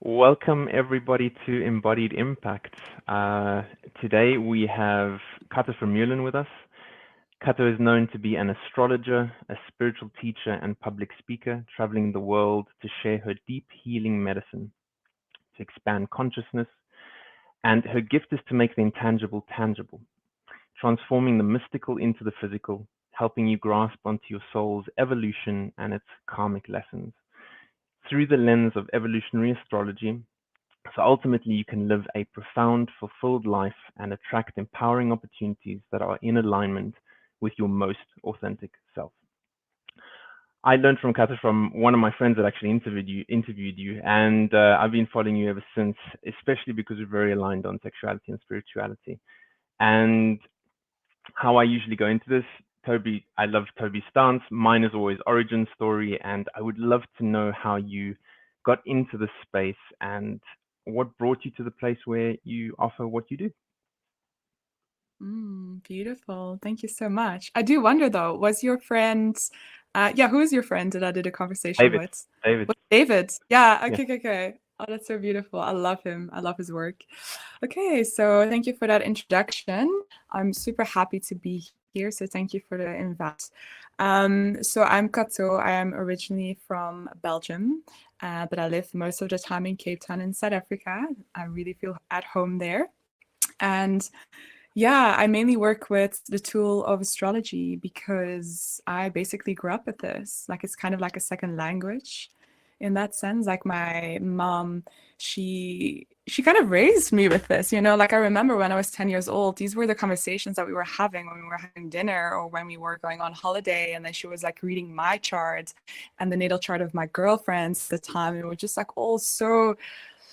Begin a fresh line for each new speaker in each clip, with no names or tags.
Welcome everybody to Embodied Impact. Today we have Cato Vermeulen with us. Cato is known to be an astrologer, a spiritual teacher, and public speaker, traveling the world to share her deep healing medicine, to expand consciousness, and her gift is to make the intangible tangible, transforming the mystical into the physical, helping you grasp onto your soul's evolution and its karmic lessons through the lens of evolutionary astrology. So ultimately, you can live a profound, fulfilled life and attract empowering opportunities that are in alignment with your most authentic self. I learned from Kata from one of my friends that actually interviewed you, and I've been following you ever since, especially because we're very aligned on sexuality and spirituality. And how I usually go into this, Toby, I love Toby's stance. Mine is always origin story, and I would love to know how you got into this space and what brought you to the place where you offer what you do.
Beautiful. Thank you so much. I do wonder though, was your friend, who is your friend that I did a conversation
David.
with?
David.
Was David? Yeah,
Yeah.
okay. Oh, that's so beautiful. I love him. I love his work. Okay, so thank you for that introduction. I'm super happy to be here, so thank you for the invite. So I'm Cato. I am originally from Belgium, but I live most of the time in Cape Town in South Africa. I really feel at home there. And yeah, I mainly work with the tool of astrology because I basically grew up with this. Like it's kind of like a second language in that sense. Like my mom, she kind of raised me with this, you know, like I remember when I was 10 years old, these were the conversations that we were having when we were having dinner or when we were going on holiday. And then she was like reading my chart and the natal chart of my girlfriends at the time. And we were just like all so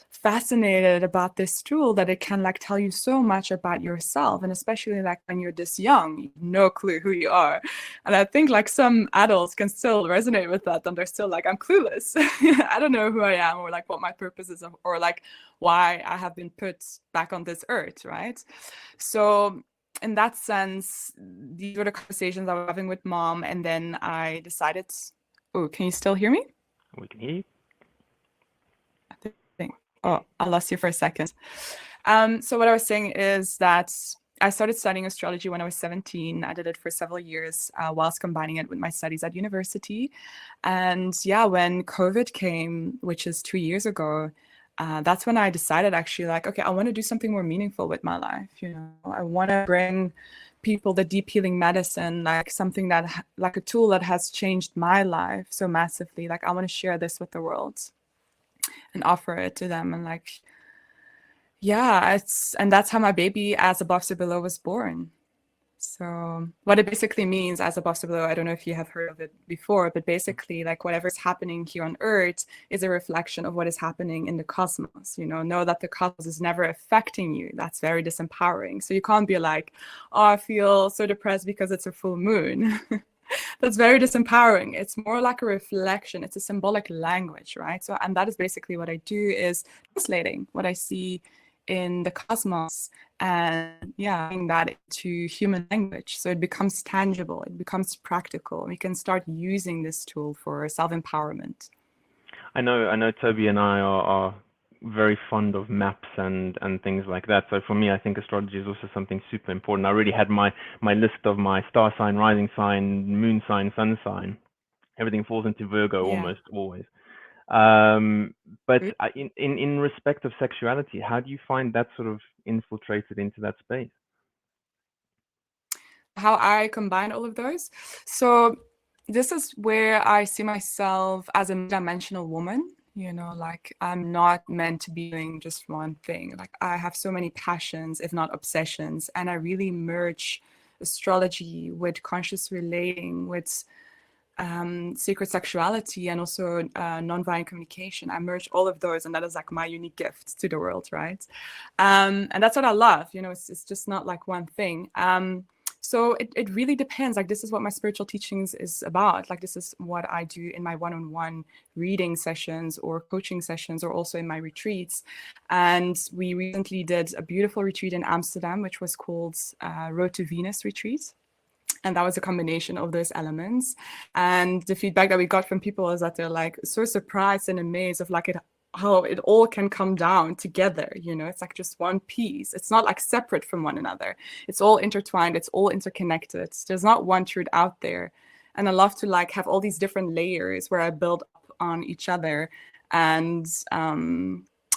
fascinated about this tool that it can like tell you so much about yourself, and especially like when you're this young, you have no clue who you are. And I think like some adults can still resonate with that, and they're still like, I'm clueless. I don't know who I am or like what my purpose is or like why I have been put back on this earth, right? So in that sense, these were the conversations I was having with mom, and then I decided, oh, can you still hear me?
We can hear you.
Oh, I lost you for a second. So what I was saying is that I started studying astrology when I was 17. I did it for several years whilst combining it with my studies at university. And yeah, when COVID came, which is 2 years ago, that's when I decided actually like, okay, I want to do something more meaningful with my life. You know, I want to bring people the deep healing medicine, like something that, like a tool that has changed my life so massively. Like I want to share this with the world and offer it to them. And like, yeah, and that's how my baby As Above So Below was born. So what it basically means, As Above So Below, I don't know if you have heard of it before, but basically like whatever's happening here on earth is a reflection of what is happening in the cosmos. You know that the cosmos is never affecting you. That's very disempowering. So you can't be like, oh, I feel so depressed because it's a full moon. That's very disempowering. It's more like a reflection. It's a symbolic language, right? So, and that is basically what I do, is translating what I see in the cosmos and bring that into human language. So it becomes tangible, it becomes practical. We can start using this tool for self-empowerment.
I know Toby and I are very fond of maps and things like that. So for me, I think astrology is also something super important. I already had my list of my star sign, rising sign, moon sign, sun sign. Everything falls into Virgo almost always. But in respect of sexuality, how do you find that sort of infiltrated into that space?
How I combine all of those. So this is where I see myself as a dimensional woman. You know, like I'm not meant to be doing just one thing. Like I have so many passions, if not obsessions, and I really merge astrology with conscious relating, with sacred sexuality, and also non-violent communication. I merge all of those, and that is like my unique gift to the world, right? And that's what I love. You know, it's just not like one thing. So it really depends. Like this is what my spiritual teachings is about. Like this is what I do in my one-on-one reading sessions or coaching sessions, or also in my retreats. And we recently did a beautiful retreat in Amsterdam, which was called Road to Venus Retreat. And that was a combination of those elements. And the feedback that we got from people is that they're like so surprised and amazed of like it how it all can come down together, you know, it's like just one piece. It's not like separate from one another. It's all intertwined, it's all interconnected. There's not one truth out there. And I love to like have all these different layers where I build up on each other, and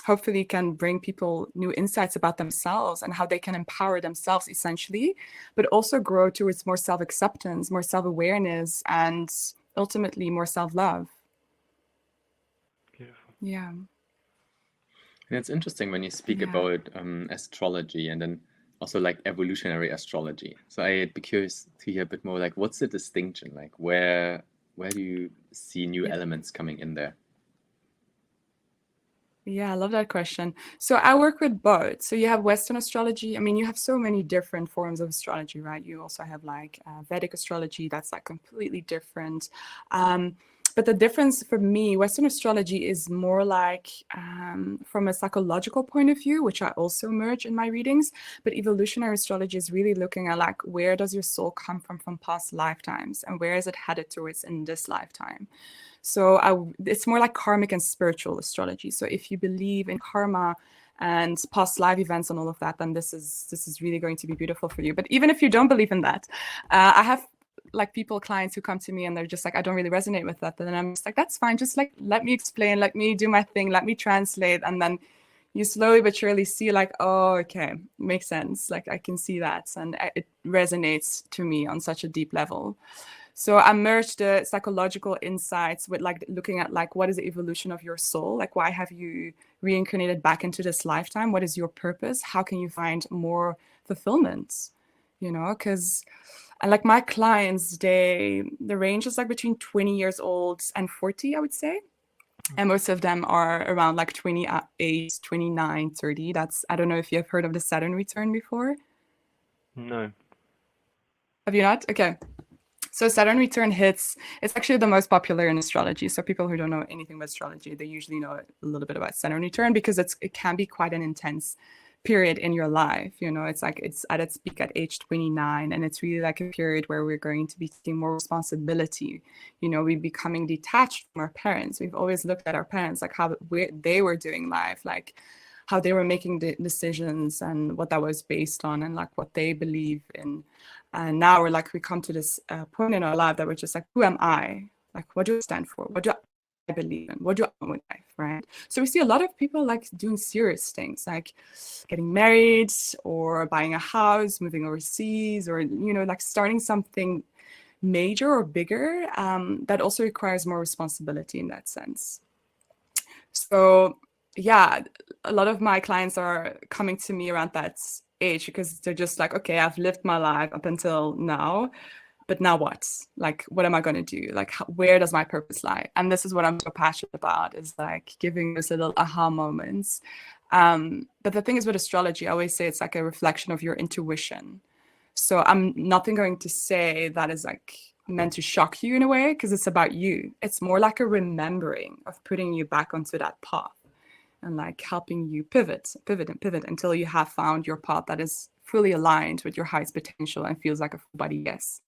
hopefully can bring people new insights about themselves and how they can empower themselves essentially, but also grow towards more self-acceptance, more self-awareness, and ultimately more self-love.
Beautiful.
Yeah.
And it's interesting when you speak about astrology and then also like evolutionary astrology. So I'd be curious to hear a bit more like what's the distinction? Like where do you see new elements coming in there?
Yeah, I love that question. So I work with both. So you have Western astrology. I mean, you have so many different forms of astrology, right? You also have like Vedic astrology, that's like completely different. But the difference for me, Western astrology is more like from a psychological point of view, which I also merge in my readings. But evolutionary astrology is really looking at like, where does your soul come from past lifetimes, and where is it headed towards in this lifetime? So it's more like karmic and spiritual astrology. So if you believe in karma and past life events and all of that, then this is really going to be beautiful for you. But even if you don't believe in that, I have like clients who come to me and they're just like, I don't really resonate with that. And then I'm just like, that's fine. Just like, let me explain, let me do my thing, let me translate. And then you slowly but surely see like, oh, okay, makes sense. Like I can see that. And it resonates to me on such a deep level. So I merged the psychological insights with like looking at like, what is the evolution of your soul? Like, why have you reincarnated back into this lifetime? What is your purpose? How can you find more fulfillment? You know, because like my clients, the range is like between 20 years old and 40, I would say. And most of them are around like 28, 29, 30. I don't know if you have heard of the Saturn return before.
No.
Have you not? Okay. So Saturn return hits, it's actually the most popular in astrology. So people who don't know anything about astrology, they usually know a little bit about Saturn return because it can be quite an intense period in your life. You know, it's like it's at its peak at age 29. And it's really like a period where we're going to be taking more responsibility. You know, we're becoming detached from our parents. We've always looked at our parents, like how they were doing life, like how they were making the decisions and what that was based on and like what they believe in. And now we come to this point in our life that we're just like, who am I? Like, what do I stand for? What do I believe in? What do I want with life, right? So we see a lot of people like doing serious things, like getting married or buying a house, moving overseas, or, you know, like starting something major or bigger that also requires more responsibility in that sense. So yeah, a lot of my clients are coming to me around that age because they're just like, okay, I've lived my life up until now, but now what? Like, what am I going to do? Like, where does my purpose lie? And this is what I'm so passionate about, is like giving those little aha moments. But the thing is with astrology, I always say it's like a reflection of your intuition. So I'm nothing going to say that is like meant to shock you in a way, because it's about you. It's more like a remembering of putting you back onto that path and like helping you pivot until you have found your path that is fully aligned with your highest potential and feels like a full body yes.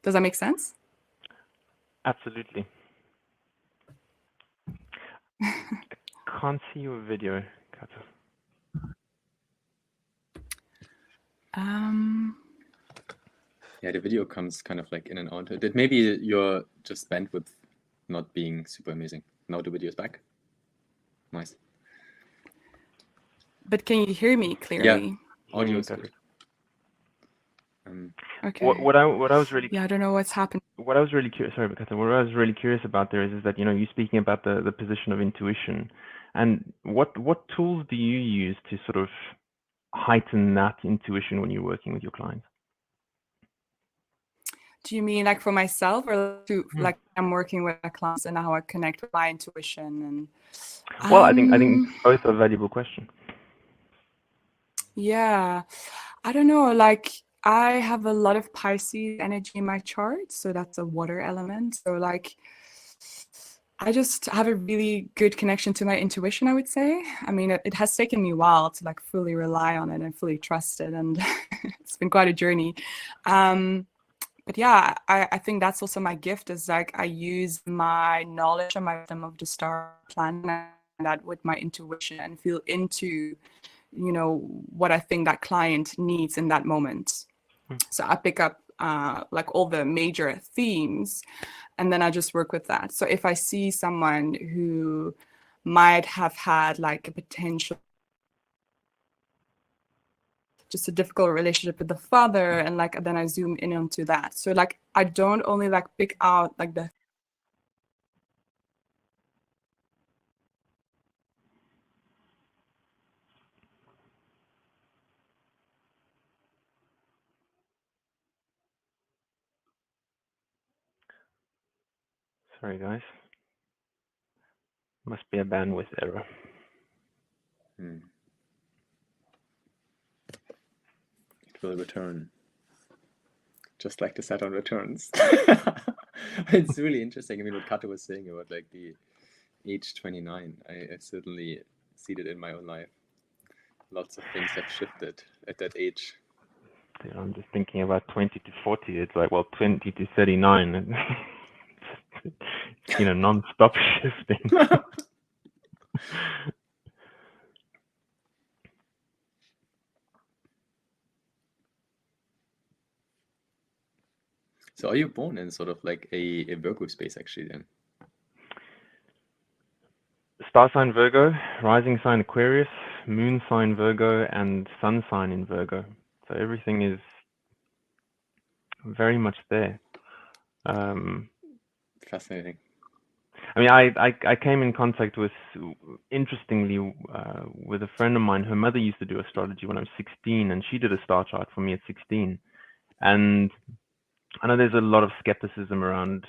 Does that make sense?
Absolutely. Can't see your video, Cato.
Yeah, the video comes kind of like in and out. Maybe you're just bandwidth not being super amazing. Now the video is back. Nice.
But can you hear me clearly?
Yeah, audio is good.
Okay.
What I was really
I don't know what's happened.
What I was really curious, sorry, Cato, what I was really curious about there is that, you know, you speaking about the position of intuition, and what tools do you use to sort of heighten that intuition when you're working with your clients?
Do you mean like for myself, or to like I'm working with my clients and how I connect with my intuition? And
well, I think both are valuable questions.
Yeah, I don't know. Like I have a lot of Pisces energy in my chart, so that's a water element. So like I just have a really good connection to my intuition, I would say. I mean, it has taken me a while to like fully rely on it and fully trust it, and it's been quite a journey. But yeah, I think that's also my gift, is like I use my knowledge and my wisdom of the star planet that with my intuition and feel into, you know, what I think that client needs in that moment. So I pick up like all the major themes, and then I just work with that. So if I see someone who might have had like a potential, just a difficult relationship with the father, and like then I zoom in onto that. So like I don't only like pick out like the
Sorry, guys. Must be a bandwidth error.
It will return. Just like the Saturn returns. It's really interesting. I mean, what Cato was saying about like the age 29, I certainly see that in my own life. Lots of things have shifted at that age.
Yeah, I'm just thinking about 20 to 40. It's like, well, 20 to 39. It's, you know, non-stop shifting.
So are you born in sort of like a Virgo space actually then?
Star sign Virgo, rising sign Aquarius, moon sign Virgo, and sun sign in Virgo. So everything is very much there.
Fascinating.
I mean, I came in contact with, interestingly, with a friend of mine. Her mother used to do astrology when I was 16, and she did a star chart for me at 16. And I know there's a lot of skepticism around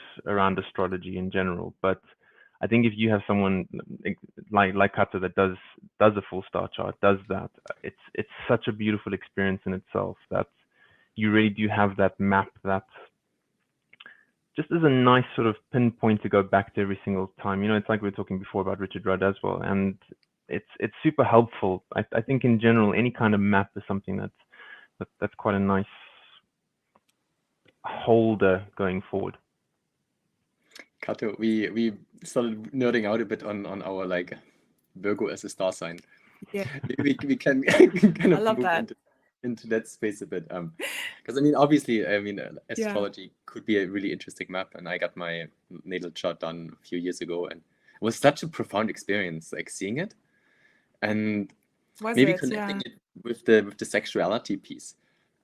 astrology in general, but I think if you have someone like Cato that does a full star chart, does that, it's such a beautiful experience in itself that you really do have that map that just is a nice sort of pinpoint to go back to every single time. You know, it's like we were talking before about Richard Rudd as well, and it's super helpful. I think in general, any kind of map is something that's quite a nice holder going forward.
Cato, we started nerding out a bit on our like Virgo as a star sign.
Yeah.
Maybe we can kind of
I love
move
that.
into that space a bit. Because I mean, obviously, I mean, astrology could be a really interesting map, and I got my natal chart done a few years ago, and it was such a profound experience, like seeing it, and maybe connecting it with the sexuality piece.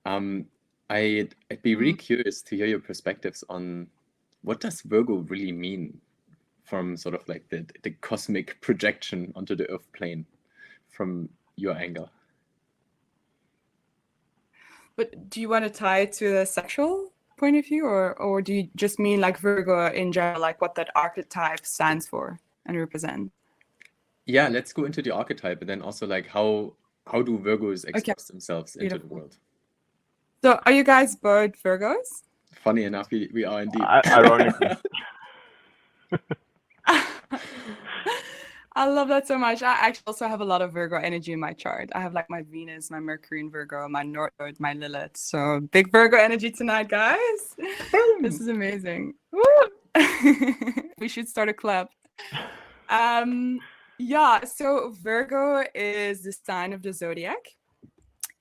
I'd be really curious to hear your perspectives on what does Virgo really mean from sort of like the cosmic projection onto the Earth plane from your angle.
But do you want to tie it to the sexual point of view, or do you just mean like Virgo in general, like what that archetype stands for and represent?
Yeah, let's go into the archetype, and then also like how do Virgos express themselves into the world?
So are you guys both Virgos?
Funny enough, we are indeed.
Ironically.
I love that so much. I actually also have a lot of Virgo energy in my chart. I have like my Venus, my Mercury in Virgo, my North Node, my Lilith. So big Virgo energy tonight, guys. This is amazing. We should start a club. Yeah, so Virgo is the sign of the zodiac.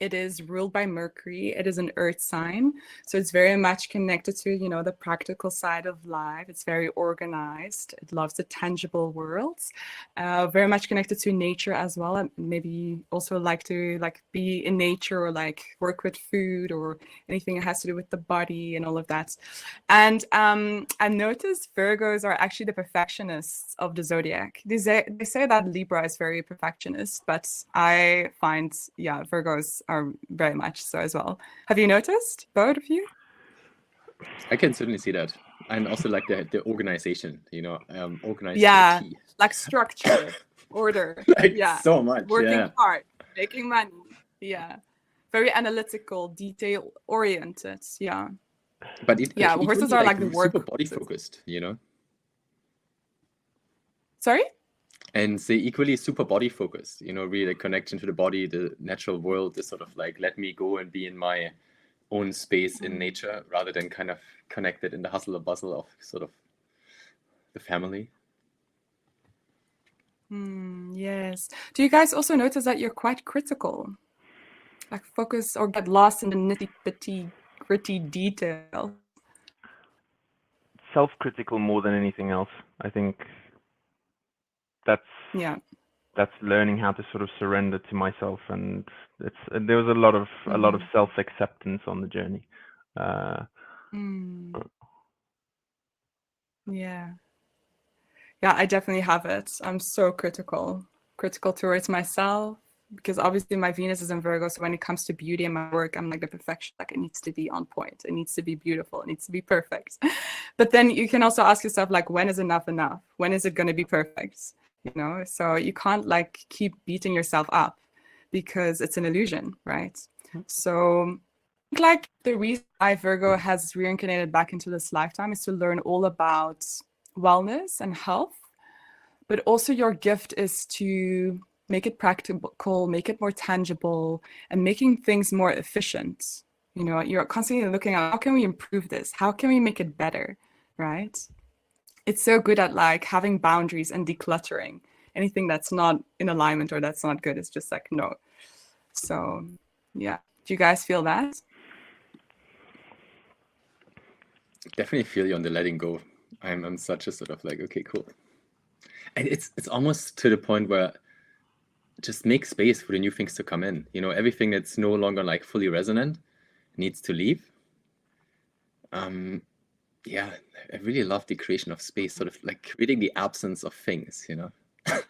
It is ruled by Mercury. It is an earth sign. So it's very much connected to, you know, the practical side of life. It's very organized. It loves the tangible worlds. Very much connected to nature as well. And maybe also like to like be in nature or like work with food or anything that has to do with the body and all of that. And I noticed Virgos are actually the perfectionists of the zodiac. They say that Libra is very perfectionist, but I find, yeah, Virgos are very much so as well. Have you noticed, both of you?
I can certainly see that, and also like the organization, you know, organized.
Yeah, like structure, order.
Like
yeah,
so much.
Working hard, making money. Yeah, very analytical, detail oriented. Yeah.
But
horses are like the work
super body focused, you know.
Sorry.
And say equally super body focused, you know, really the connection to the body, the natural world is sort of like, let me go and be in my own space in nature rather than kind of connected in the hustle and bustle of sort of the family.
Yes. Do you guys also notice that you're quite critical? Like focus or get lost in the nitty-bitty, gritty details?
Self-critical more than anything else. I think that's
Yeah.
learning how to sort of surrender to myself, and there was a lot of self-acceptance on the journey.
Yeah. Yeah, I definitely have it. I'm so critical towards myself, because obviously my Venus is in Virgo. So when it comes to beauty and my work, I'm like the perfection. Like it needs to be on point. It needs to be beautiful. It needs to be perfect. But then you can also ask yourself, like, when is enough enough? When is it going to be perfect? You know, so you can't like keep beating yourself up because it's an illusion, right? So like the reason why Virgo has reincarnated back into this lifetime is to learn all about wellness and health, but also your gift is to make it practical, make it more tangible, and making things more efficient. You know, you're constantly looking at how can we improve this? How can we make it better, right? It's so good at like having boundaries and decluttering. Anything that's not in alignment or that's not good is just like no. So yeah, do you guys feel that?
Definitely feel you on the letting go. I'm such a sort of like, okay, cool. And it's almost to the point where just make space for the new things to come in. You know, everything that's no longer like fully resonant needs to leave. Yeah, I really love the creation of space, sort of like creating the absence of things, you know.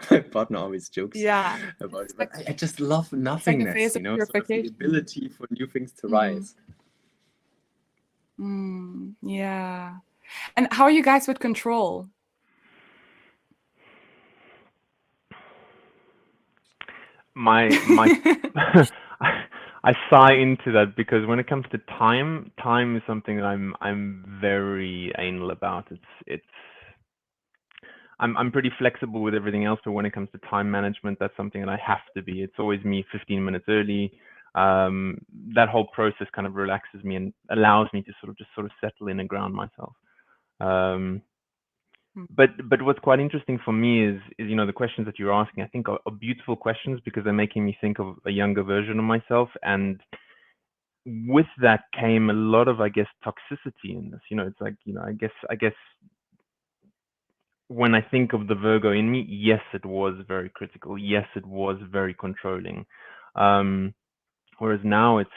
My partner always jokes
Yeah,
about
it's
it, but
like
I just love
it's like a
nothingness,
phase
you
of
know, sort of the
purification.
ability for new things to rise.
Yeah. And how are you guys with control?
My I sigh into that, because when it comes to time is something that I'm very anal about. I'm pretty flexible with everything else, but when it comes to time management, that's something that I have to be. It's always me 15 minutes early. That whole process kind of relaxes me and allows me to sort of settle in and ground myself. But what's quite interesting for me is you know, the questions that you're asking, I think are beautiful questions, because they're making me think of a younger version of myself, and with that came a lot of, I guess, toxicity in this. You know, it's like, you know, I guess when I think of the Virgo in me, yes, it was very critical. Yes, it was very controlling. Whereas now it's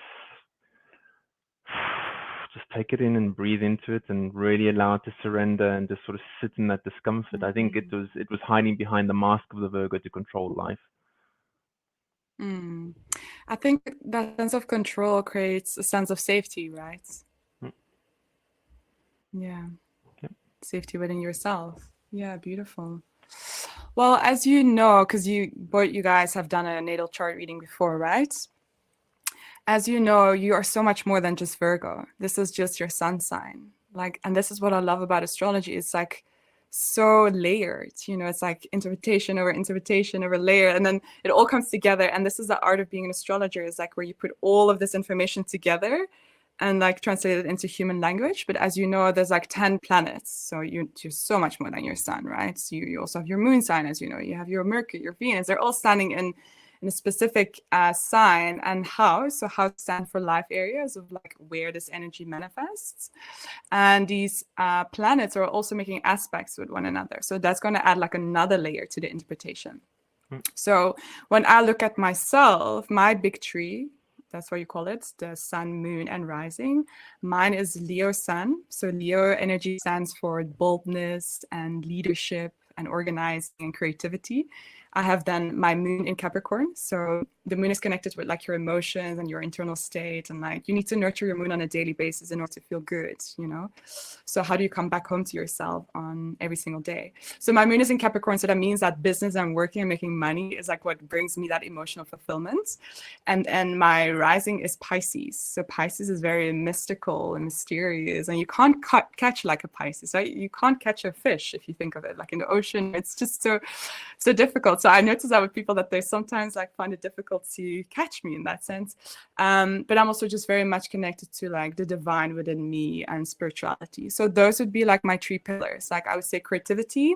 just take it in and breathe into it and really allow it to surrender and just sort of sit in that discomfort. I think it was hiding behind the mask of the Virgo to control life.
I think that sense of control creates a sense of safety, right? Yeah. Safety within yourself. Yeah, beautiful. Well, as you know, because you guys have done a natal chart reading before, right? As you know, you are so much more than just Virgo. This is just your sun sign. Like, and this is what I love about astrology. It's like so layered, you know, it's like interpretation over layer, and then it all comes together. And this is the art of being an astrologer, is like where you put all of this information together and like translate it into human language. But as you know, there's like 10 planets, so you're so much more than your sun, right? So you also have your moon sign, as you know, you have your Mercury, your Venus. They're all standing in a specific sign and house. So house stand for life areas of like where this energy manifests. And these planets are also making aspects with one another. So that's going to add like another layer to the interpretation. So when I look at myself, my big tree, that's what you call it, the sun, moon, and rising. Mine is Leo sun. So Leo energy stands for boldness and leadership and organizing and creativity. I have then my moon in Capricorn. So the moon is connected with like your emotions and your internal state. And like you need to nurture your moon on a daily basis in order to feel good, you know? So how do you come back home to yourself on every single day? So my moon is in Capricorn. So that means that business and working and making money is like what brings me that emotional fulfillment. And my rising is Pisces. So Pisces is very mystical and mysterious. And you can't catch like a Pisces, right? You can't catch a fish if you think of it. Like in the ocean, it's just so difficult. So I notice that with people that they sometimes like find it difficult to catch me in that sense. But I'm also just very much connected to like the divine within me and spirituality. So those would be like my 3 pillars. Like I would say creativity,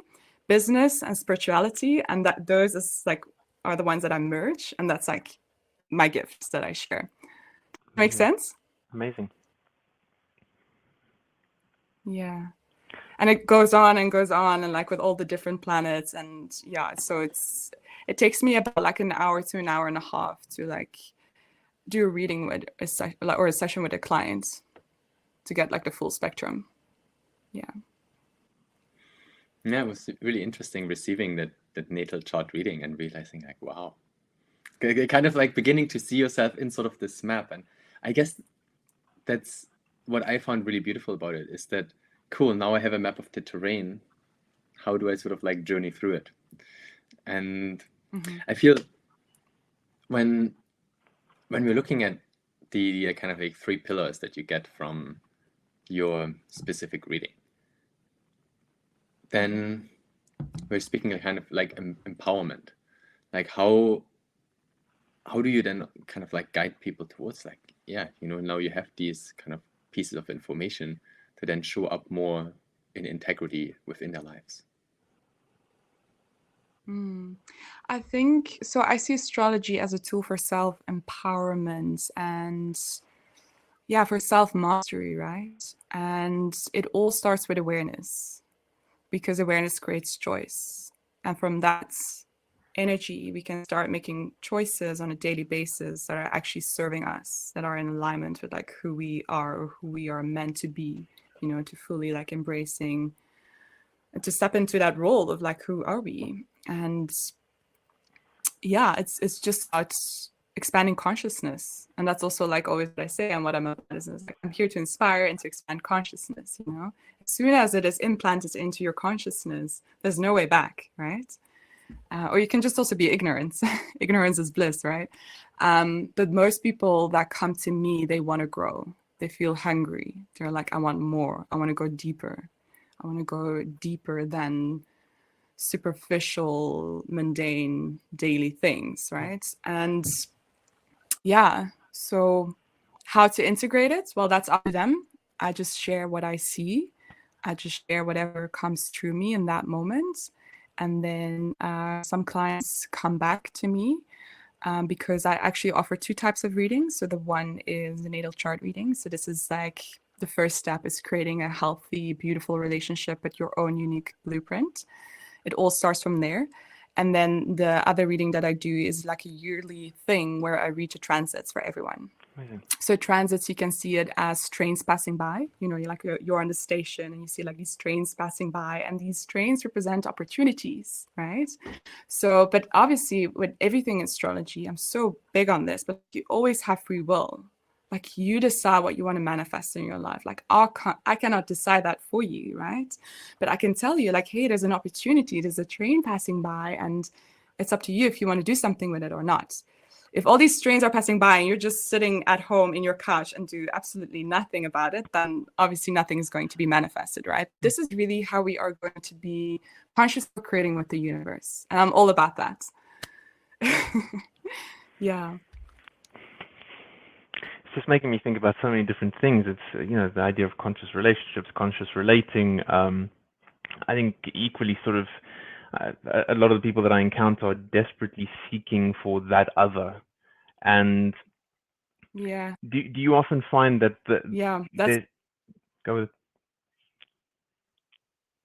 business and spirituality, and that those is like are the ones that I merge, and that's like my gifts that I share. Make sense?
Amazing.
Yeah. And it goes on and goes on, and like with all the different planets, and yeah, so it takes me about like an hour to an hour and a half to like do a reading with a session with a client to get like the full spectrum. Yeah.
Yeah, it was really interesting receiving that natal chart reading and realizing like, wow, kind of like beginning to see yourself in sort of this map. And I guess that's what I found really beautiful about it, is that, cool, now I have a map of the terrain. How do I sort of like journey through it? And I feel when we're looking at the kind of like 3 pillars that you get from your specific reading, then we're speaking kind of like empowerment. Like how do you then kind of like guide people towards like, yeah, you know, now you have these kind of pieces of information to then show up more in integrity within their lives?
I think so. I see astrology as a tool for self-empowerment and yeah, for self-mastery, right? And it all starts with awareness, because awareness creates choice. And from that energy, we can start making choices on a daily basis that are actually serving us, that are in alignment with like who we are or who we are meant to be, you know, to fully like embracing, to step into that role of like, who are we? And yeah, it's just about expanding consciousness. And that's also like always what I say, and what I'm about is like, I'm here to inspire and to expand consciousness, you know. As soon as it is implanted into your consciousness, there's no way back, right? Or you can just also be ignorant. Ignorance is bliss, right? But most people that come to me, they want to grow. They feel hungry. They're like, I want more. I want to go deeper. I want to go deeper than superficial, mundane, daily things, right? And yeah, so how to integrate it? Well, that's up to them. I just share what I see. I just share whatever comes through me in that moment. And then some clients come back to me because I actually offer 2 types of readings. So the one is the natal chart reading. So this is like the first step is creating a healthy, beautiful relationship with your own unique blueprint. It all starts from there. And then the other reading that I do is like a yearly thing where I read the transits for everyone.
Amazing.
So transits, you can see it as trains passing by. You know, you're on the station and you see like these trains passing by, and these trains represent opportunities, right? So, but obviously with everything in astrology, I'm so big on this, but you always have free will. Like you decide what you want to manifest in your life. Like I cannot decide that for you, right? But I can tell you like, hey, there's an opportunity, there's a train passing by, and it's up to you if you want to do something with it or not. If all these trains are passing by and you're just sitting at home in your couch and do absolutely nothing about it, then obviously nothing is going to be manifested, right? This is really how we are going to be consciously creating with the universe. And I'm all about that. Yeah.
It's just making me think about so many different things. It's, you know, the idea of conscious relationships, conscious relating. I think equally sort of a lot of the people that I encounter are desperately seeking for that other. And
yeah,
do you often find that
that's
go with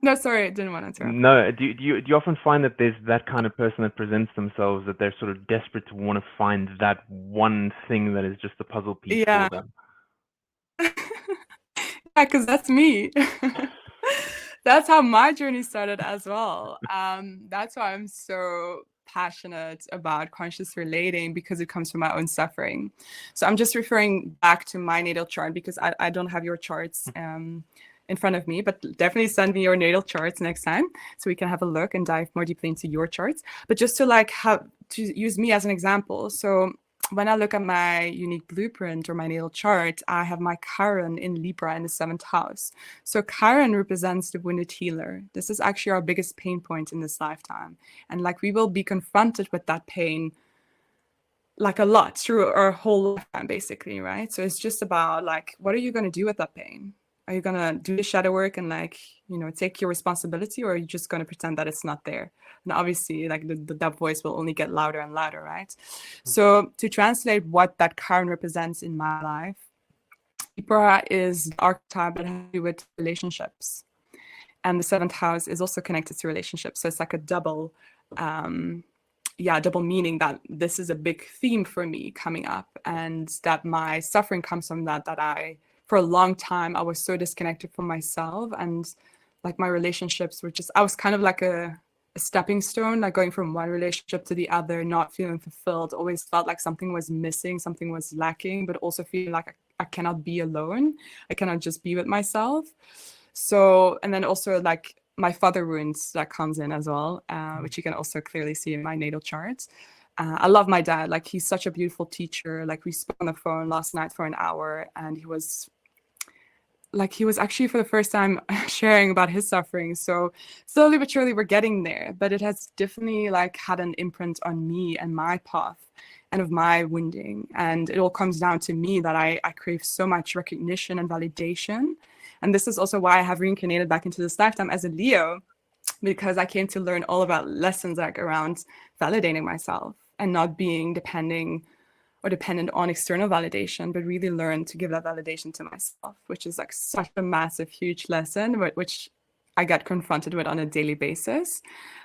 no, sorry, I didn't want to interrupt.
No, do you often find that there's that kind of person that presents themselves, that they're sort of desperate to want to find that one thing that is just a puzzle piece for them?
Yeah, because that's me. That's how my journey started as well. That's why I'm so passionate about conscious relating, because it comes from my own suffering. So I'm just referring back to my natal chart, because I don't have your charts in front of me, but definitely send me your natal charts next time so we can have a look and dive more deeply into your charts. But just to like have to use me as an example. So when I look at my unique blueprint or my natal chart, I have my Chiron in Libra in the 7th house. So Chiron represents the wounded healer. This is actually our biggest pain point in this lifetime. And like we will be confronted with that pain like a lot through our whole lifetime, basically, right? So it's just about like, what are you going to do with that pain? Are you gonna do the shadow work and like, you know, take your responsibility, or are you just gonna pretend that it's not there? And obviously, like that voice will only get louder and louder, right? So to translate what that Karen represents in my life, Libra is the archetype that has to do with relationships, and the seventh house is also connected to relationships. So it's like a double meaning, that this is a big theme for me coming up, and that my suffering comes from that I, for a long time, I was so disconnected from myself, and like my relationships were just, I was kind of like a stepping stone, like going from one relationship to the other, not feeling fulfilled, always felt like something was missing, something was lacking, but also feeling like I cannot be alone. I cannot just be with myself. So, and then also like my father wounds that comes in as well, which you can also clearly see in my natal chart. I love my dad. Like, he's such a beautiful teacher. Like, we spoke on the phone last night for an hour, and he was actually for the first time sharing about his suffering. So slowly but surely we're getting there, but it has definitely like had an imprint on me and my path and of my wounding. And it all comes down to me that I crave so much recognition and validation. And this is also why I have reincarnated back into this lifetime as a Leo, because I came to learn all about lessons like around validating myself and not being dependent on external validation, but really learn to give that validation to myself, which is like such a massive, huge lesson, which I get confronted with on a daily basis,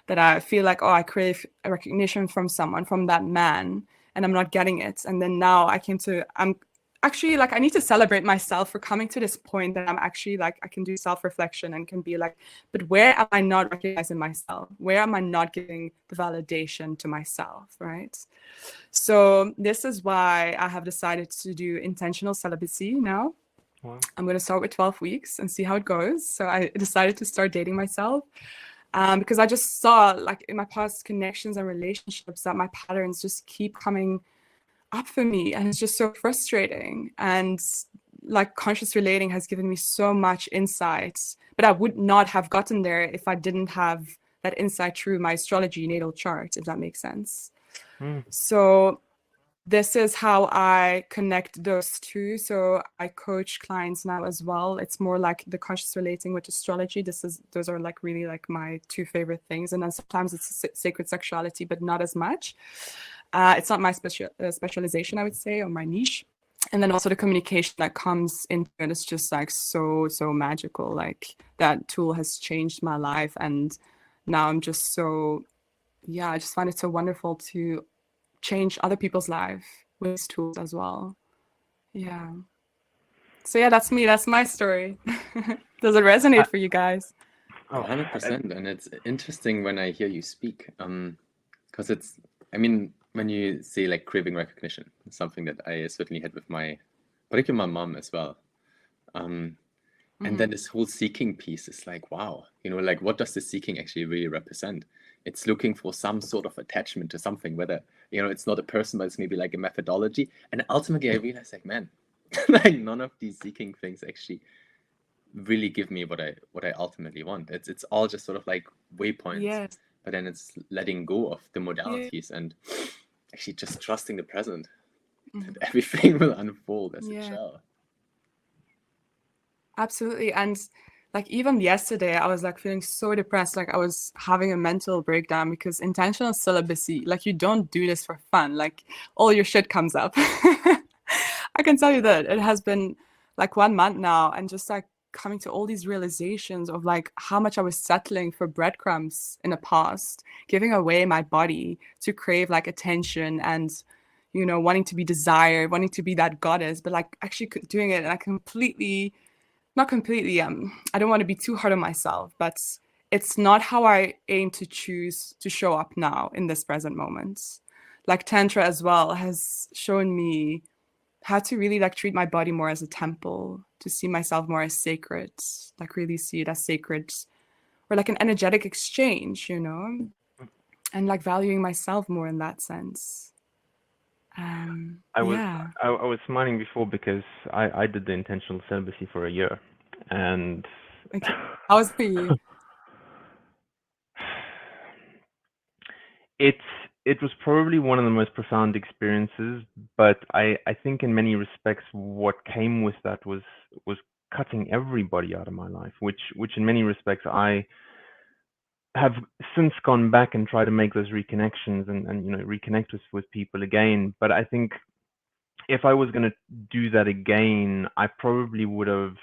that I feel like, oh, I crave a recognition from someone, from that man, and I'm not getting it. And then now I'm actually like, I need to celebrate myself for coming to this point that I'm actually like, I can do self-reflection and can be like, but where am I not recognizing myself? Where am I not giving the validation to myself, right? So this is why I have decided to do intentional celibacy now.
Wow.
I'm going to start with 12 weeks and see how it goes. So I decided to start dating myself because I just saw, like, in my past connections and relationships, that my patterns just keep coming up for me, and it's just so frustrating. And like, conscious relating has given me so much insight, but I would not have gotten there if I didn't have that insight through my astrology natal chart, if that makes sense. So this is how I connect those two. So I coach clients now as well. It's more like the conscious relating with astrology. Those are like really like my two favorite things. And then sometimes it's sacred sexuality, but not as much. It's not my specialization, I would say, or my niche. And then also the communication that comes into it is just like so magical. Like, that tool has changed my life, and now I'm just so, I just find it so wonderful to change other people's life with these tools as well. Yeah. So yeah, that's me. That's my story. Does it resonate for you guys?
100%. And it's interesting when I hear you speak, because it's, I mean, when you say like craving recognition, it's something that I certainly had with particularly my mom as well. And then this whole seeking piece is like, wow, like, what does the seeking actually really represent? It's looking for some sort of attachment to something, whether, it's not a person, but it's maybe like a methodology. And ultimately I realized, like, man, like, none of these seeking things actually really give me what I ultimately want. It's all just sort of like waypoints.
Yes.
But then it's letting go of the modalities and actually just trusting the present, that everything will unfold as it shall.
Absolutely. And like, even yesterday, I was like feeling so depressed. Like, I was having a mental breakdown because intentional celibacy, like, you don't do this for fun. Like, all your shit comes up. I can tell you that it has been like 1 month now, and just like coming to all these realizations of like how much I was settling for breadcrumbs in the past, giving away my body to crave like attention and, wanting to be desired, wanting to be that goddess, but like actually doing it, and I not completely, I don't want to be too hard on myself, but it's not how I aim to choose to show up now in this present moment. Like, Tantra as well has shown me how to really like treat my body more as a temple, to see myself more as sacred, like really see it as sacred, or like an energetic exchange, and like valuing myself more in that sense.
I was smiling before because I did the intentional celibacy for a year, and
okay. How was it for you?
It was probably one of the most profound experiences, but I think in many respects what came with that was cutting everybody out of my life, which in many respects I have since gone back and tried to make those reconnections and you know, reconnect with people again. But I think if I was going to do that again, I probably would have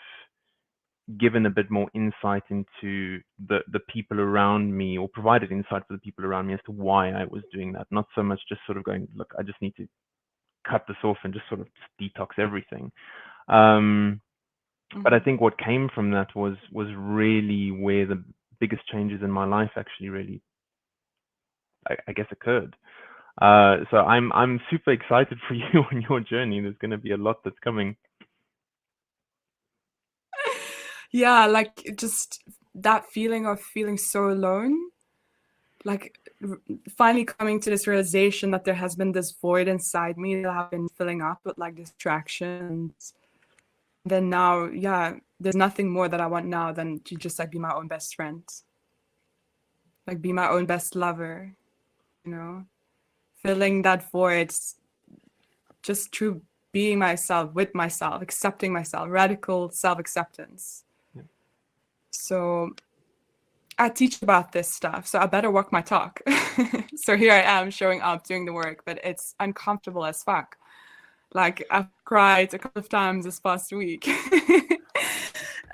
given a bit more insight into the people around me, or provided insight for the people around me as to why I was doing that. Not so much just sort of going, look, I just need to cut this off and just sort of detox everything. But I think what came from that was really where the biggest changes in my life actually really, I guess, occurred. So I'm super excited for you on your journey. There's going to be a lot that's coming.
Yeah, like just that feeling of feeling so alone, like finally coming to this realization that there has been this void inside me that I've been filling up with like distractions. Then now, yeah, there's nothing more that I want now than to just like be my own best friend, like be my own best lover, you know, filling that void just through being myself, with myself, accepting myself, radical self-acceptance. Yeah. So I teach about this stuff, so I better walk my talk. So here I am showing up, doing the work, but it's uncomfortable as fuck. Like I've cried a couple of times this past week.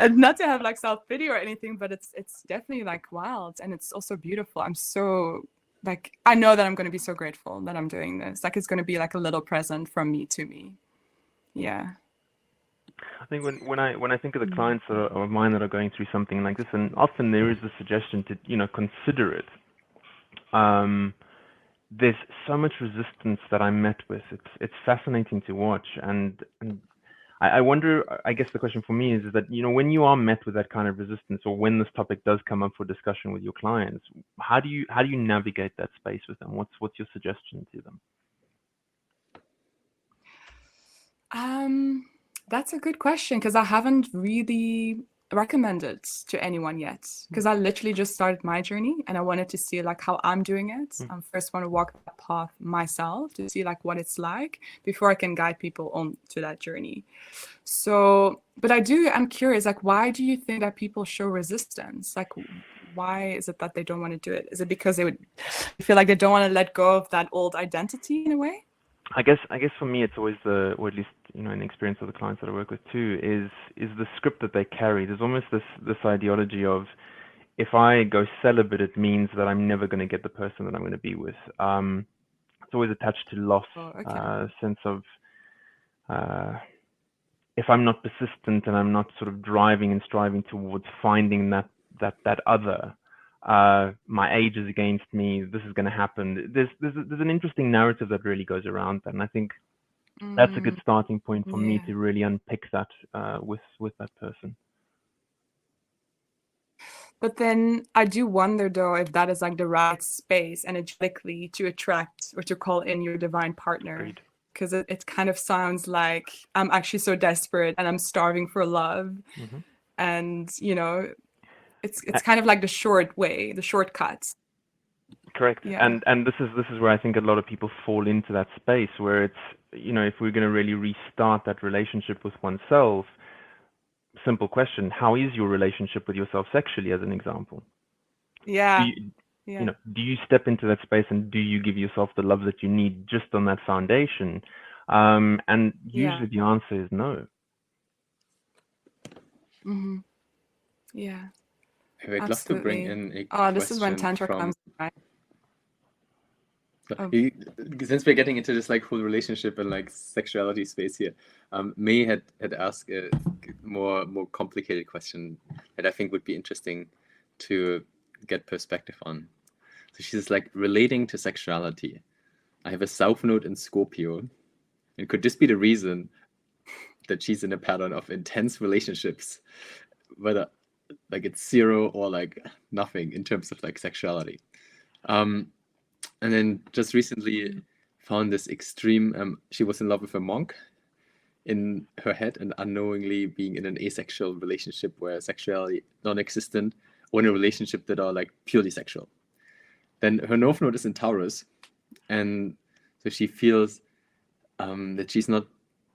And not to have like self-pity or anything, but it's definitely like wild, and it's also beautiful. I'm so like, I know that I'm going to be so grateful that I'm doing this. Like it's going to be like a little present from me to me. Yeah.
I think when I think of the clients of mine that are going through something like this, and often there is a suggestion to, you know, consider it. There's so much resistance that I'm met with. It's fascinating to watch, and I wonder. I guess the question for me is that, you know, when you are met with that kind of resistance, or when this topic does come up for discussion with your clients, how do you navigate that space with them? What's your suggestion to them?
That's a good question, because I haven't really recommended to anyone yet, because I literally just started my journey and I wanted to see like how I'm doing it. I first want to walk that path myself to see like what it's like before I can guide people on to that journey. So, but I'm curious, like, why do you think that people show resistance? Like, why is it that they don't want to do it? Is it because they feel like they don't want to let go of that old identity in a way?
I guess for me, it's always or at least, you know, in the experience of the clients that I work with too, is the script that they carry. There's almost this ideology of, if I go celibate, it means that I'm never going to get the person that I'm going to be with. It's always attached to loss, sense of, if I'm not persistent and I'm not sort of driving and striving towards finding that other, my age is against me, this is going to happen. There's an interesting narrative that really goes around that, and I think that's a good starting point for me to really unpick that with that person.
But then I do wonder, though, if that is like the right space energetically to attract or to call in your divine partner. Because it kind of sounds like I'm actually so desperate and I'm starving for love. And, you know, it's kind of like the short way, the shortcuts.
Correct. Yeah. And this is where I think a lot of people fall into that space where it's, you know, if we're going to really restart that relationship with oneself, simple question, how is your relationship with yourself sexually, as an example?
Yeah.
You know, do you step into that space and do you give yourself the love that you need just on that foundation? And usually the answer is no.
Yeah.
I'd love to bring in a question.
This is when Tantra comes, right?
Since we're getting into this like whole relationship and like sexuality space here, May had asked a more complicated question that I think would be interesting to get perspective on. So she's like, relating to sexuality, I have a South Node in Scorpio, and could this be the reason that she's in a pattern of intense relationships, whether like it's zero or like nothing in terms of like sexuality? And then just recently found this extreme, she was in love with a monk in her head and unknowingly being in an asexual relationship where sexuality non-existent, or in a relationship that are like purely sexual. Then her North Node is in Taurus, and so she feels that she's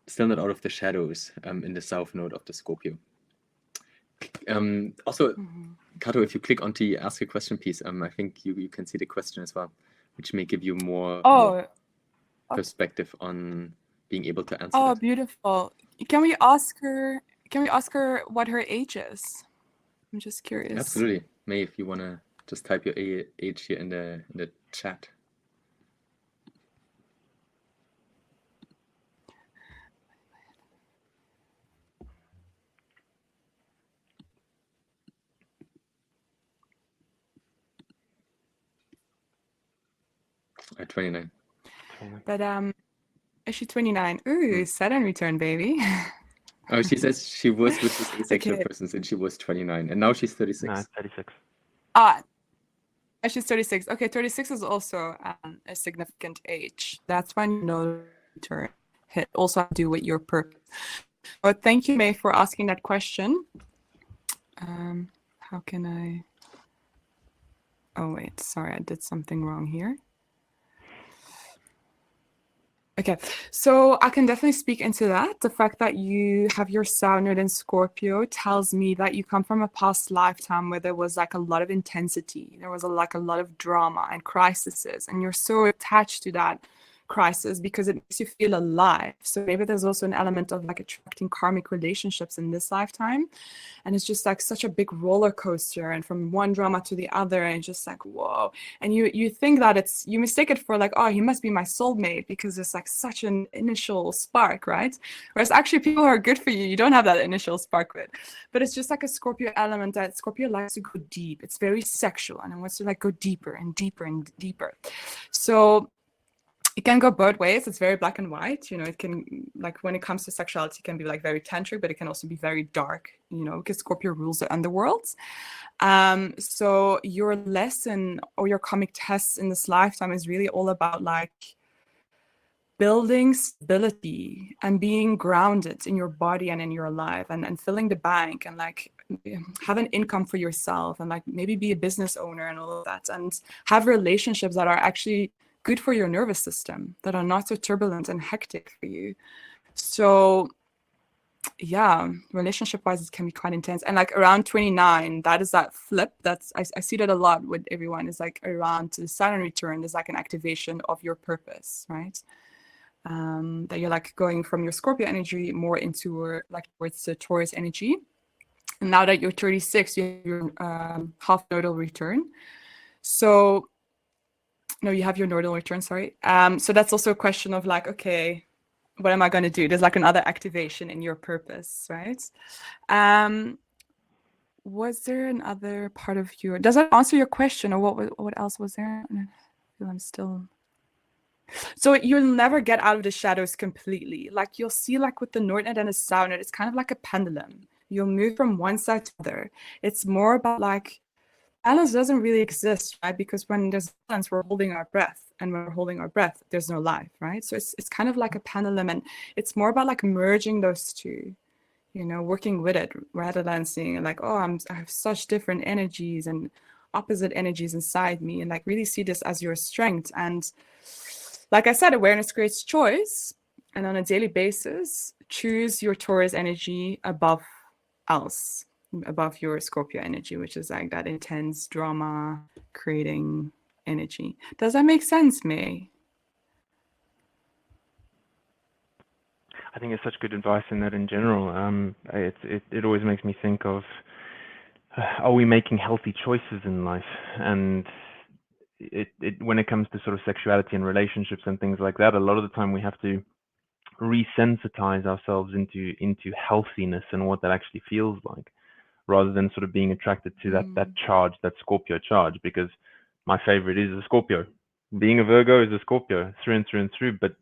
still not out of the shadows in the South Node of the Scorpio. Also,
Mhm.
Cato, if you click onto the ask a question piece, I think you can see the question as well, which may give you more
Oh,
perspective on being able to answer that.
beautiful. Can we ask her? Can we ask her what her age is? I'm just curious.
Absolutely. May, if you want to just type your age here in the chat. At 29.
But is she 29? Ooh, Saturn return, baby.
Oh, she says she was with this asexual
Okay.
person since she was 29, and now she's 36.
No, 36.
She's 36. Okay, 36 is also a significant age. That's when you know return hit. Also have to do with your purpose. But thank you, May, for asking that question. How can I? Oh wait, sorry, I did something wrong here. Okay, so I can definitely speak into that. The fact that you have your South Node in Scorpio tells me that you come from a past lifetime where there was like a lot of intensity. There was a lot of drama and crises, and you're so attached to that crisis because it makes you feel alive. So maybe there's also an element of like attracting karmic relationships in this lifetime. And it's just like such a big roller coaster, and from one drama to the other, and just like, whoa. And you think that you mistake it for like, oh, he must be my soulmate because there's like such an initial spark, right? Whereas actually people who are good for you, you don't have that initial spark with. But it's just like a Scorpio element that Scorpio likes to go deep. It's very sexual and it wants to like go deeper and deeper and deeper. So it can go both ways. It's very black and white. It can, like, when it comes to sexuality, it can be like very tantric, but it can also be very dark, because Scorpio rules the underworlds. So your lesson or your karmic tests in this lifetime is really all about like building stability and being grounded in your body and in your life, and filling the bank, and like have an income for yourself, and like maybe be a business owner and all of that, and have relationships that are actually good for your nervous system, that are not so turbulent and hectic for you. So yeah, relationship wise, it can be quite intense. And like around 29, that is that flip. I see that a lot with everyone, is like around the Saturn return, there's like an activation of your purpose, right? That you're like going from your Scorpio energy more into like towards the Taurus energy. And now that you're 36, you have your half nodal return. So no, you have your nodal return, sorry. So that's also a question of like, okay, what am I going to do? There's like another activation in your purpose, right? Was there another part of your, does that answer your question, or what else was there? I feel I'm still. So you'll never get out of the shadows completely. Like you'll see, like with the North Node and the South Node, it's kind of like a pendulum. You'll move from one side to the other. It's more about like, balance doesn't really exist, right? Because when there's balance, we're holding our breath. And when we're holding our breath, there's no life, right? So it's kind of like a pendulum, and it's more about like merging those two, working with it, rather than seeing like, oh, I have such different energies and opposite energies inside me, and like really see this as your strength. And like I said, awareness creates choice, and on a daily basis, choose your Taurus energy above your Scorpio energy, which is like that intense drama creating energy. Does that make sense, May?
I think it's such good advice in that in general. It always makes me think of, are we making healthy choices in life? And when it comes to sort of sexuality and relationships and things like that, a lot of the time we have to resensitize ourselves into healthiness and what that actually feels like, rather than sort of being attracted to that charge, that Scorpio charge, because my favorite is a Scorpio. Being a Virgo is a Scorpio through and through and through. But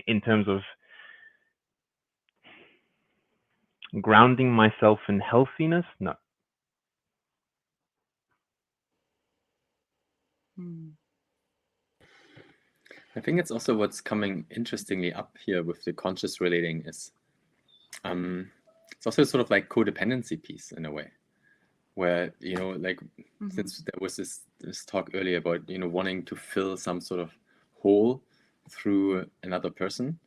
in terms of grounding myself in healthiness, no.
I think it's also what's coming interestingly up here with the conscious relating is it's also sort of like codependency piece in a way, where like since there was this talk earlier about wanting to fill some sort of hole through another person,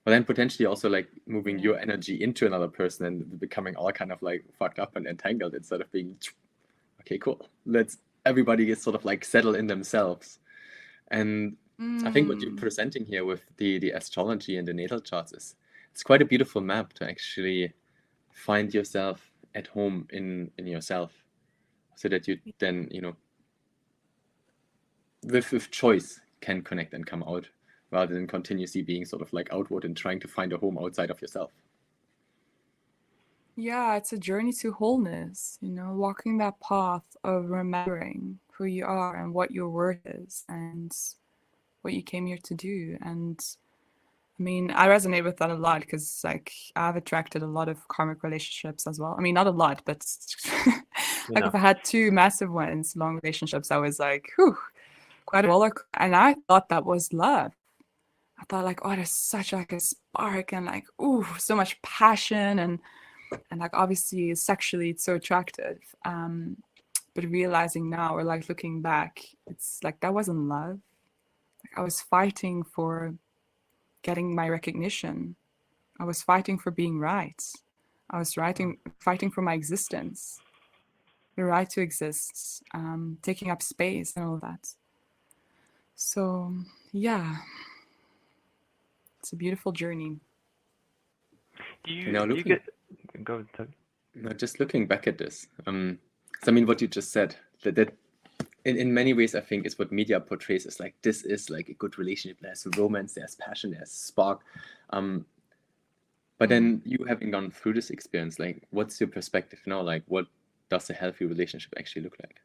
but then potentially also like moving your energy into another person and becoming all kind of like fucked up and entangled instead of being okay, cool, let's everybody gets sort of like settle in themselves. And I think what you're presenting here with the astrology and the natal charts is it's quite a beautiful map to actually find yourself at home in yourself, so that you then, you know, with choice can connect and come out, rather than continuously being sort of like outward and trying to find a home outside of yourself.
Yeah, it's a journey to wholeness, you know, walking that path of remembering who you are and what your worth is and what you came here to do. And I mean, I resonate with that a lot because, like, I've attracted a lot of karmic relationships as well. I mean, not a lot, but like if I had 2 massive ones, long relationships, I was like, whew, quite a roller. And I thought that was love. I thought like, oh, there's such like a spark and like, ooh, so much passion and like obviously sexually it's so attractive. But realizing now or like looking back, it's like that wasn't love. Like, I was fighting for getting my recognition. I was fighting for being right. I was fighting for my existence, the right to exist, taking up space and all that. So yeah, it's a beautiful journey.
Do you get go ahead.
No, just looking back at this, so I mean, what you just said, that in many ways, I think is what media portrays as like, this is like a good relationship. There's romance, there's passion, there's spark. But then you having gone through this experience, like, what's your perspective now? Like, what does a healthy relationship actually look like?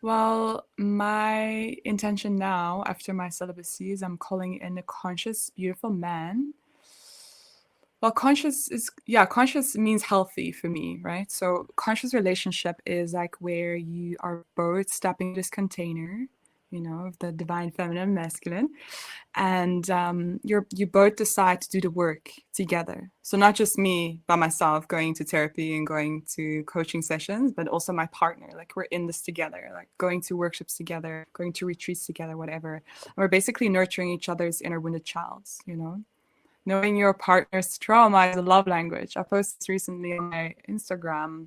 Well, my intention now, after my celibacy, is I'm calling in a conscious, beautiful man. Well, conscious means healthy for me, right? So conscious relationship is like where you are both stepping this container, you know, of the divine feminine, masculine, and you both decide to do the work together. So not just me by myself going to therapy and going to coaching sessions, but also my partner. Like we're in this together, like going to workshops together, going to retreats together, whatever. And we're basically nurturing each other's inner wounded childs, you know. Knowing your partner's trauma is a love language. I posted this recently on my Instagram,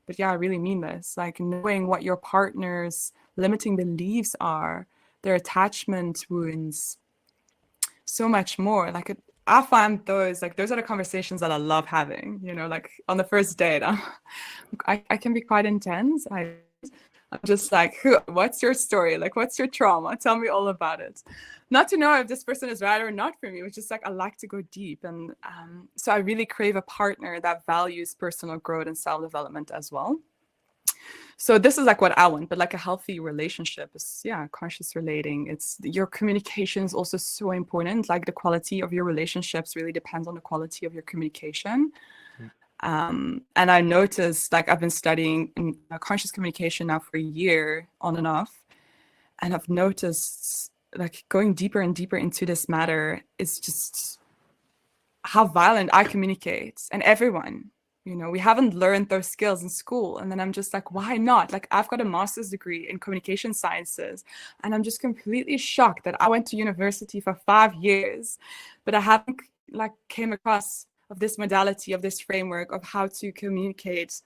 but yeah, I really mean this. Like knowing what your partner's limiting beliefs are, their attachment wounds, so much more. Like I find those are the conversations that I love having, you know, like on the first date. I can be quite intense. I'm just like, what's your story? Like, what's your trauma? Tell me all about it. Not to know if this person is right or not for me, which is like, I like to go deep. And so I really crave a partner that values personal growth and self-development as well. So this is like what I want, but like a healthy relationship is, yeah, conscious relating. It's your communication is also so important. Like the quality of your relationships really depends on the quality of your communication. And I noticed, like I've been studying conscious communication now for a year on and off. And I've noticed like going deeper and deeper into this matter is just how violent I communicate, and everyone, you know, we haven't learned those skills in school. And then I'm just like, why not? Like I've got a master's degree in communication sciences, and I'm just completely shocked that I went to university for 5 years, but I haven't like came across of this modality, of this framework of how to communicate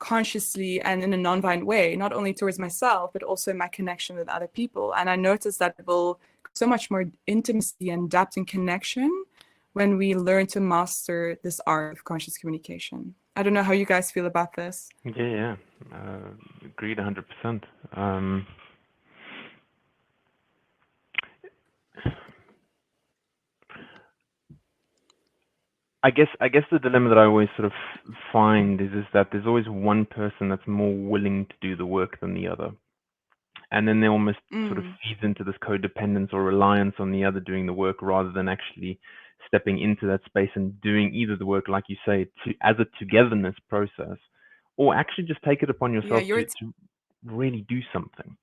consciously and in a non-violent way, not only towards myself, but also in my connection with other people. And I noticed that it will so much more intimacy and depth and connection when we learn to master this art of conscious communication. I don't know how you guys feel about this.
Yeah. Agreed 100%. I guess the dilemma that I always sort of find is that there's always one person that's more willing to do the work than the other. And then they almost sort of feeds into this codependence or reliance on the other doing the work, rather than actually stepping into that space and doing either the work, like you say, as a togetherness process, or actually just take it upon yourself to really do something.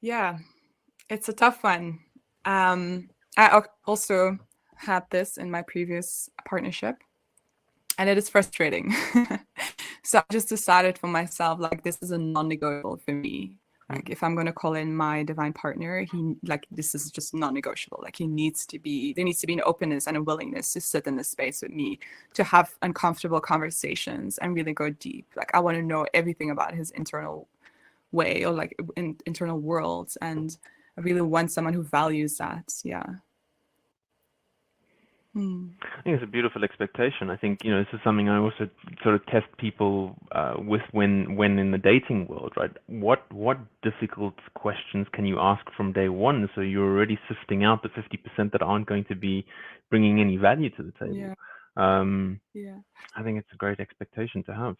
Yeah, it's a tough one. I also had this in my previous partnership, and it is frustrating. So I just decided for myself, like, this is a non-negotiable for me. Like, if I'm going to call in my divine partner, this is just non-negotiable. Like, there needs to be an openness and a willingness to sit in this space with me, to have uncomfortable conversations and really go deep. Like, I want to know everything about his internal way, or like internal worlds. And I really want someone who values that. Yeah.
I think it's a beautiful expectation. I think, this is something I also sort of test people with when in the dating world, right? What difficult questions can you ask from day one, so you're already sifting out the 50% that aren't going to be bringing any value to the table?
Yeah.
I think it's a great expectation to have.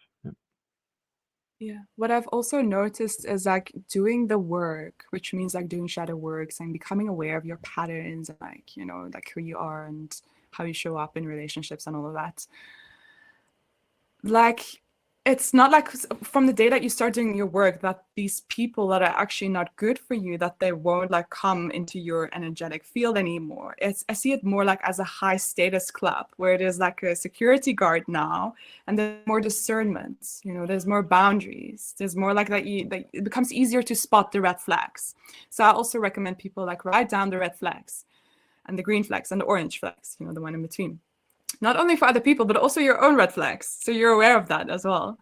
Yeah. What I've also noticed is like doing the work, which means like doing shadow works and becoming aware of your patterns and like, like who you are and how you show up in relationships and all of that. Like, it's not like from the day that you start doing your work that these people that are actually not good for you, that they won't like come into your energetic field anymore. I see it more like as a high status club where it is like a security guard now, and there's more discernment, there's more boundaries, there's more like that it becomes easier to spot the red flags. So I also recommend people like write down the red flags and the green flags and the orange flags, the one in between. Not only for other people, but also your own red flags. So you're aware of that as well.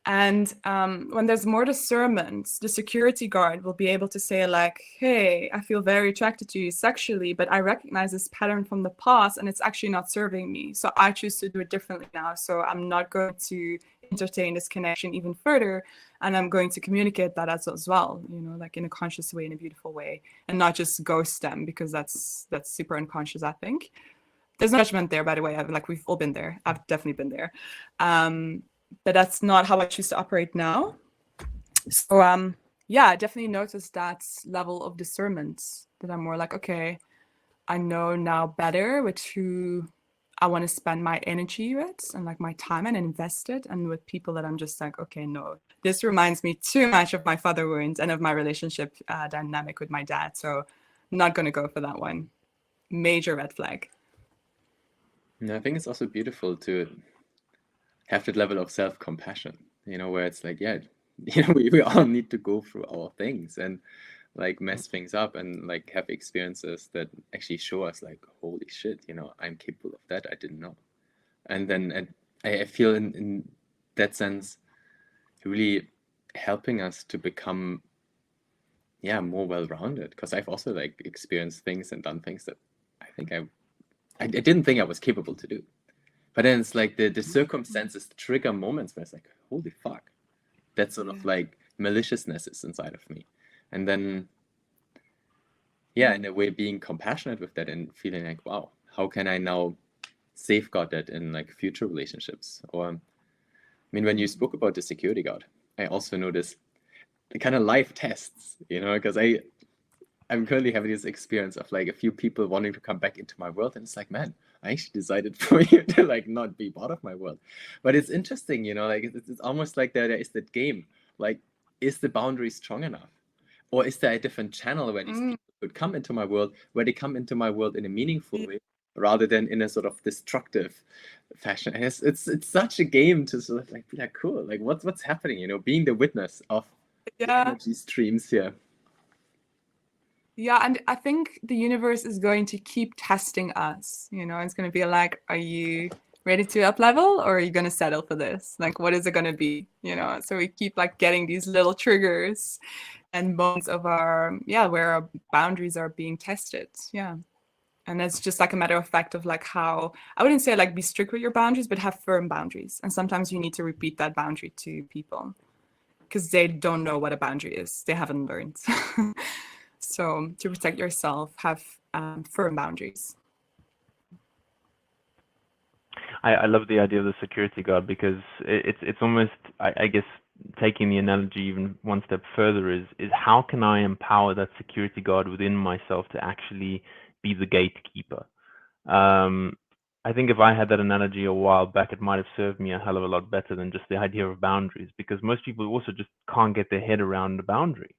And when there's more discernment, the security guard will be able to say like, hey, I feel very attracted to you sexually, but I recognize this pattern from the past and it's actually not serving me. So I choose to do it differently now. So I'm not going to entertain this connection even further. And I'm going to communicate that as well, like in a conscious way, in a beautiful way, and not just ghost them, because that's super unconscious, I think. There's no judgment there, by the way. We've all been there. I've definitely been there. But that's not how I choose to operate now. So I definitely noticed that level of discernment, that I'm more like, okay, I know now better with who I want to spend my energy with and like my time and invest it, and with people that I'm just like, okay, no, this reminds me too much of my father wounds and of my relationship dynamic with my dad. So I'm not going to go for that one. Major red flag.
And I think it's also beautiful to have that level of self-compassion, where it's like, we all need to go through our things and like mess things up and like have experiences that actually show us like, holy shit, I'm capable of that. I didn't know. And then I feel in that sense, really helping us to become, more well-rounded, because I've also like experienced things and done things that I think I didn't think I was capable to do. But then it's like the circumstances trigger moments where it's like, holy fuck, that sort of like maliciousness is inside of me. And then, in a way, being compassionate with that and feeling like, wow, how can I now safeguard that in like future relationships? Or, I mean, when you spoke about the security guard, I also noticed the kind of life tests, because I'm currently having this experience of like a few people wanting to come back into my world, and it's like, man, I actually decided for you to like not be part of my world. But it's interesting, like it's almost like there is that game, like, is the boundary strong enough, or is there a different channel where these people could come into my world, where they come into my world in a meaningful way rather than in a sort of destructive fashion? And it's such a game to sort of like be like, cool, like what's happening, being the witness of the energy streams here.
Yeah, and I think the universe is going to keep testing us. It's going to be like, are you ready to up level, or are you going to settle for this? Like, what is it going to be? So we keep like getting these little triggers and moments of where our boundaries are being tested. Yeah. And it's just like a matter of fact of like how, I wouldn't say like be strict with your boundaries, but have firm boundaries. And sometimes you need to repeat that boundary to people because they don't know what a boundary is. They haven't learned. So to protect yourself, have firm boundaries.
I love the idea of the security guard, because it's almost, I guess, taking the analogy even one step further is how can I empower that security guard within myself to actually be the gatekeeper? I think if I had that analogy a while back, it might have served me a hell of a lot better than just the idea of boundaries, because most people also just can't get their head around the boundary.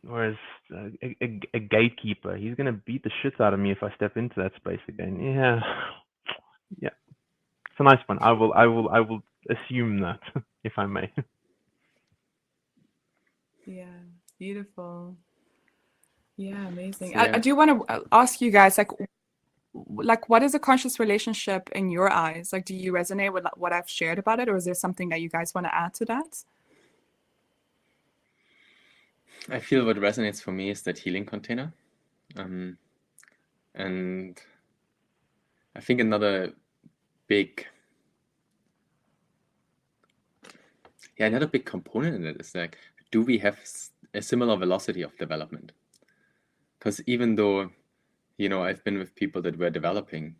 Whereas a gatekeeper, he's going to beat the shit out of me if I step into that space again. Yeah. It's a nice one. I will assume that, if I may.
Yeah, beautiful. Yeah, amazing.
So,
I
yeah,
do want to ask you guys, like, what is a conscious relationship in your eyes? Like, do you resonate with what I've shared about it, or is there something that you guys want to add to that?
I feel what resonates for me is that healing container. And I think another big component in it is like, do we have a similar velocity of development? Because even though, I've been with people that were developing,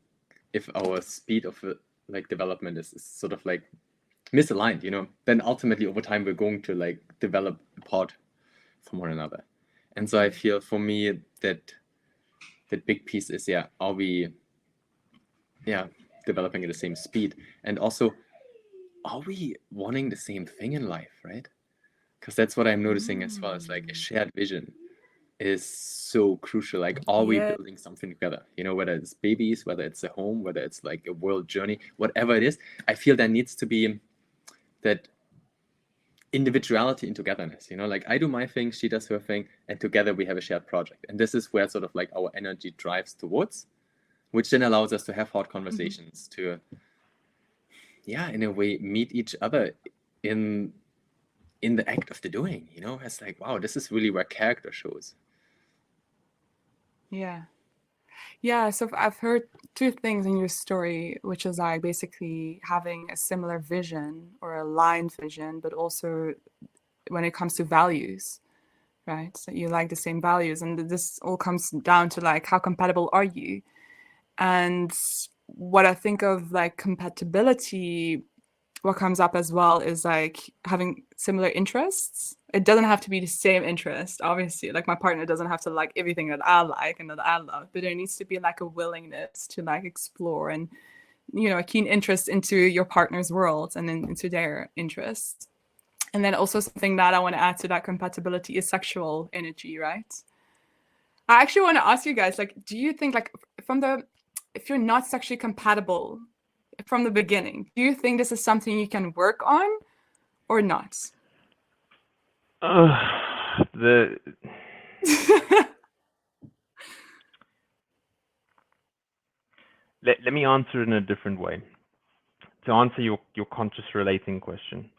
if our speed of like development is sort of like misaligned, then ultimately over time we're going to like develop apart from one another. And so I feel for me that big piece is, are we developing at the same speed? And also, are we wanting the same thing in life, right? Because that's what I'm noticing as well. As like a shared vision is so crucial. Like, are we
Yeah.
building something together? Whether it's babies, whether it's a home, whether it's like a world journey, whatever it is, I feel there needs to be that individuality and togetherness. Like, I do my thing, she does her thing, and together we have a shared project. And this is where sort of like our energy drives towards, which then allows us to have hard conversations, to in a way meet each other in the act of the doing. It's like, wow, this is really where character shows.
Yeah. Yeah, so I've heard two things in your story, which is like basically having a similar vision or aligned vision, but also when it comes to values, right? So you like the same values, and this all comes down to like how compatible are you? And what I think of like compatibility, what comes up as well is like having similar interests. It doesn't have to be the same interest, obviously. Like my partner doesn't have to like everything that I like and that I love, but there needs to be like a willingness to like explore and, a keen interest into your partner's world and then into their interests. And then also something that I want to add to that compatibility is sexual energy, right? I actually want to ask you guys, like, do you think like if you're not sexually compatible from the beginning, do you think this is something you can work on or not?
The let me answer it in a different way. To answer your conscious relating question,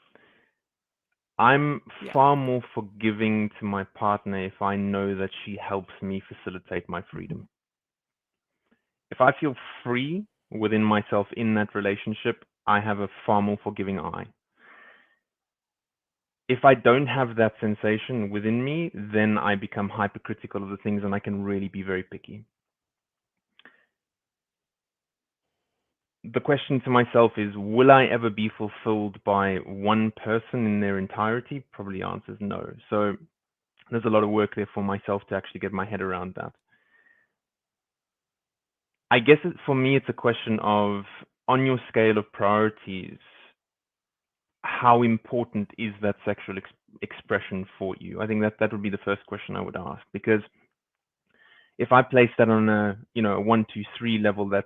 I'm far more forgiving to my partner if I know that she helps me facilitate my freedom. If I feel free within myself in that relationship, I have a far more forgiving eye. If I don't have that sensation within me, then I become hypercritical of the things and I can really be very picky. The question to myself is, will I ever be fulfilled by one person in their entirety? Probably the answer is no. So there's a lot of work there for myself to actually get my head around that. I guess for me, it's a question of, on your scale of priorities, how important is that sexual expression for you? I think that would be the first question I would ask, because if I place that on a 1, 2, 3 level, that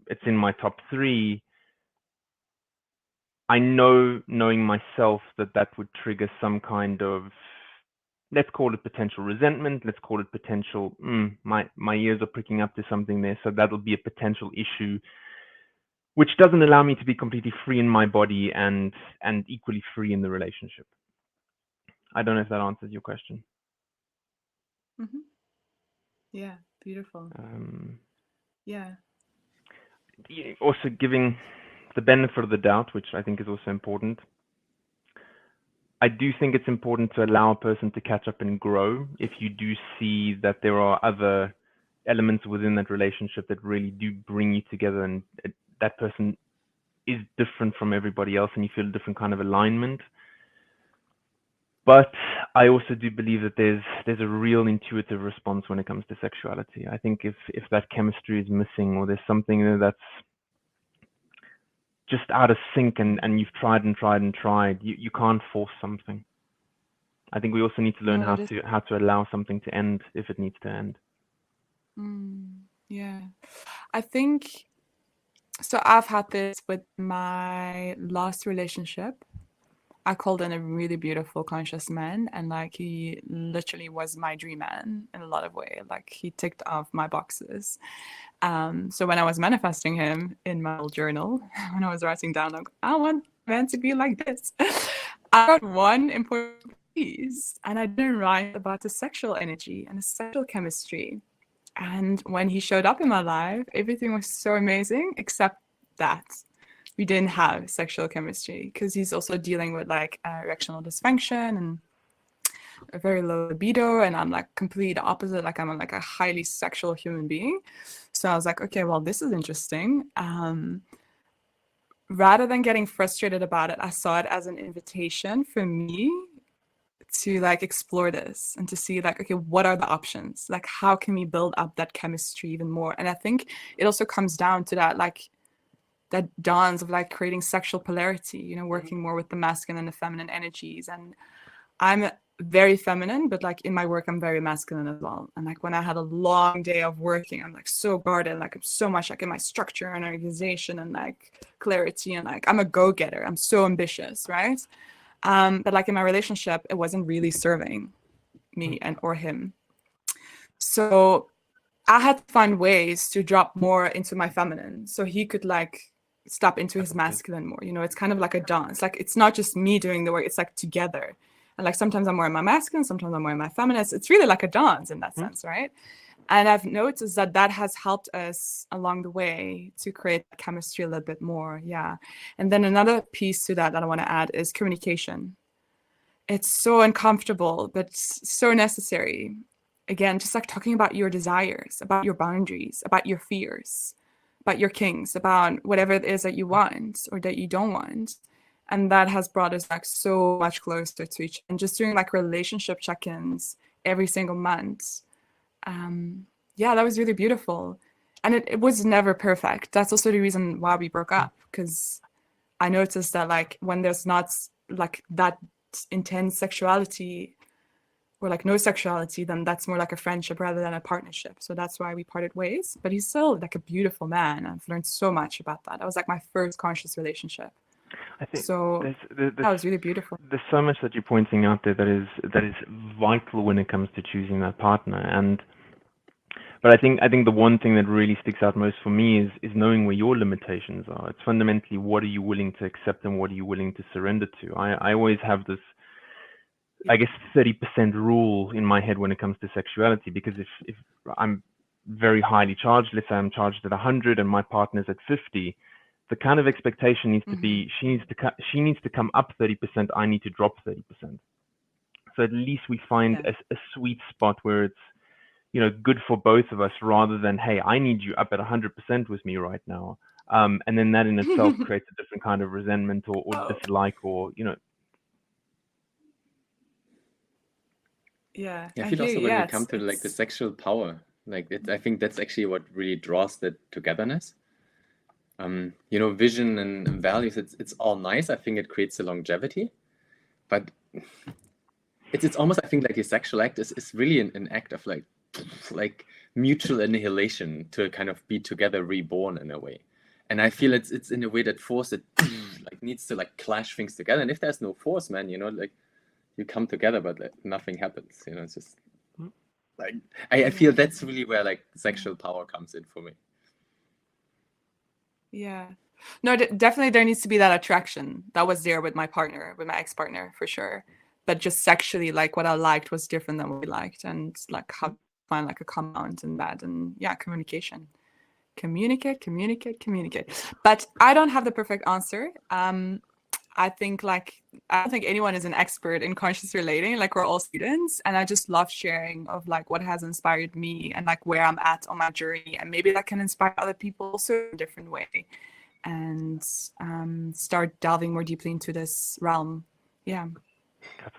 it's in my top 3, I know, knowing myself, that would trigger some kind of, let's call it potential resentment, let's call it potential, my ears are pricking up to something there, so that'll be a potential issue, which doesn't allow me to be completely free in my body and equally free in the relationship. I don't know if that answers your question.
Mm-hmm. Yeah, beautiful. Yeah.
Also giving the benefit of the doubt, which I think is also important. I do think it's important to allow a person to catch up and grow if you do see that there are other elements within that relationship that really do bring you together, and that person is different from everybody else and you feel a different kind of alignment. But I also do believe that there's a real intuitive response when it comes to sexuality. I think if that chemistry is missing, or there's something that's just out of sync, and you've tried and tried and tried, you can't force something. I think we also need to learn how to allow something to end if it needs to end.
Yeah, I think So I've had this with my last relationship. I called in a really beautiful, conscious man, and like he literally was my dream man in a lot of ways. Like he ticked off my boxes. So when I was manifesting him in my old journal, when I was writing down, like, I want men to be like this, I got one important piece, and I didn't write about the sexual energy and the sexual chemistry. And when he showed up in my life, everything was so amazing, except that we didn't have sexual chemistry, because he's also dealing with like erectional dysfunction and a very low libido, and I'm like complete opposite. Like I'm like a highly sexual human being. So I was like, okay, well, this is interesting. Rather than getting frustrated about it, I saw it as an invitation for me to like explore this and to see like, okay, what are the options? Like, how can we build up that chemistry even more? And I think it also comes down to that, like that dance of like creating sexual polarity, you know, working more with the masculine and the feminine energies. And I'm very feminine, but like in my work, I'm very masculine as well. And like when I had a long day of working, I'm like so guarded, like I'm so much like in my structure and organization and like clarity, and like I'm a go-getter. I'm so ambitious, right? But like in my relationship, it wasn't really serving me and or him. So I had to find ways to drop more into my feminine so he could like step into his masculine more. You know, it's kind of like a dance. Like it's not just me doing the work, it's like together. And like sometimes I'm more in my masculine, sometimes I'm more in my feminine. It's really like a dance in that sense, right? And I've noticed that that has helped us along the way to create chemistry a little bit more. Yeah. And then another piece to that I want to add is communication. It's so uncomfortable, but so necessary. Again, just like talking about your desires, about your boundaries, about your fears, about your kinks, about whatever it is that you want or that you don't want. And that has brought us like so much closer to each other. And just doing like relationship check-ins every single month. Yeah, that was really beautiful. And it was never perfect. That's also the reason why we broke up, because I noticed that like when there's not like that intense sexuality or like no sexuality, then that's more like a friendship rather than a partnership. So that's why we parted ways. But he's still like a beautiful man. I've learned so much about that. That was like my first conscious relationship.
I think
So that was really beautiful.
There's so much that you're pointing out there that is vital when it comes to choosing that partner. But I think the one thing that really sticks out most for me is knowing where your limitations are. It's fundamentally, what are you willing to accept and what are you willing to surrender to. I always have this, I guess, 30% rule in my head when it comes to sexuality, because if I'm very highly charged, let's say I'm charged at 100 and my partner's at 50, the kind of expectation needs to be, she needs to come up 30%, I need to drop 30%. So at least we find a sweet spot where it's, you know, good for both of us, rather than, hey, I need you up at 100% with me right now. And then that in itself creates a different kind of resentment or dislike, or, you know.
Yeah.
I feel also when we come to like the sexual power, like I think that's actually what really draws the togetherness. You know, vision and values, it's all nice. I think it creates a longevity, but it's almost, I think, like a sexual act is really an act of like mutual annihilation to kind of be together, reborn in a way. And I feel it's in a way that force it like needs to like clash things together. And if there's no force, man, you know, like you come together, but like, nothing happens. You know, it's just like I feel that's really where like sexual power comes in for me.
Yeah. No, definitely there needs to be that attraction that was there with my partner, with my ex-partner, for sure. But just sexually, like what I liked was different than what we liked, and like how to find like a common ground in that. And yeah, communication. Communicate. But I don't have the perfect answer. I don't think anyone is an expert in conscious relating. Like we're all students, and I just love sharing of like what has inspired me and like where I'm at on my journey, and maybe that can inspire other people also in a different way, and start delving more deeply into this realm. Yeah.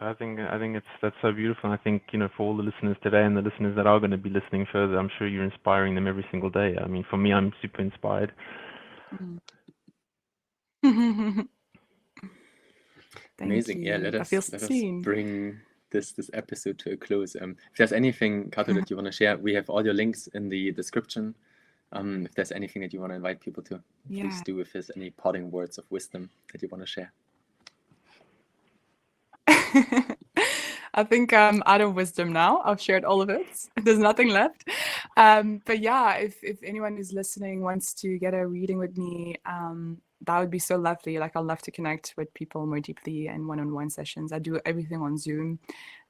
I think that's so beautiful. And I think, you know, for all the listeners today and the listeners that are going to be listening further, I'm sure you're inspiring them every single day. I mean, for me, I'm super inspired.
Amazing. Yeah, let us bring this episode to a close. If there's anything, Cato, that you want to share, we have all your links in the description. If there's anything that you want to invite people to, please do. If there's any parting words of wisdom that you want to share.
I think I'm out of wisdom now. I've shared all of it. There's nothing left. But yeah, if anyone who's listening wants to get a reading with me, that would be so lovely. Like, I'd love to connect with people more deeply in one-on-one sessions. I do everything on Zoom.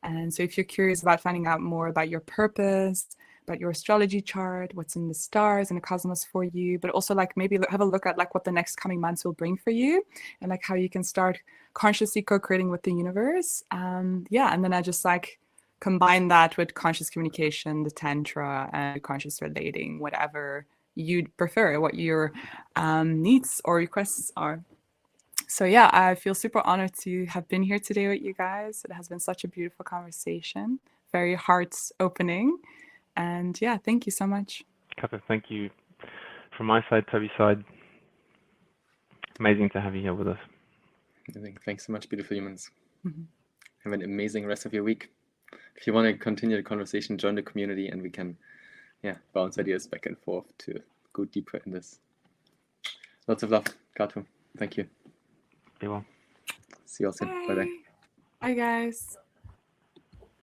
And so if you're curious about finding out more about your purpose, about your astrology chart, what's in the stars and the cosmos for you, but also like maybe have a look at like what the next coming months will bring for you, and like how you can start consciously co-creating with the universe. And then I just like combine that with conscious communication, the tantra, and conscious relating, whatever you'd prefer, what your needs or requests are. So yeah, I feel super honored to have been here today with you guys. It has been such a beautiful conversation, very heart opening. And yeah, thank you so much.
Cato, thank you from my side, Toby's side. Amazing to have you here with us.
Thanks so much, beautiful humans. Have an amazing rest of your week. If you want to continue the conversation, join the community and we can bounce ideas back and forth to go deeper in this. Lots of love, Cato. Thank you.
Be well.
See you all soon. Bye-bye.
Bye, guys.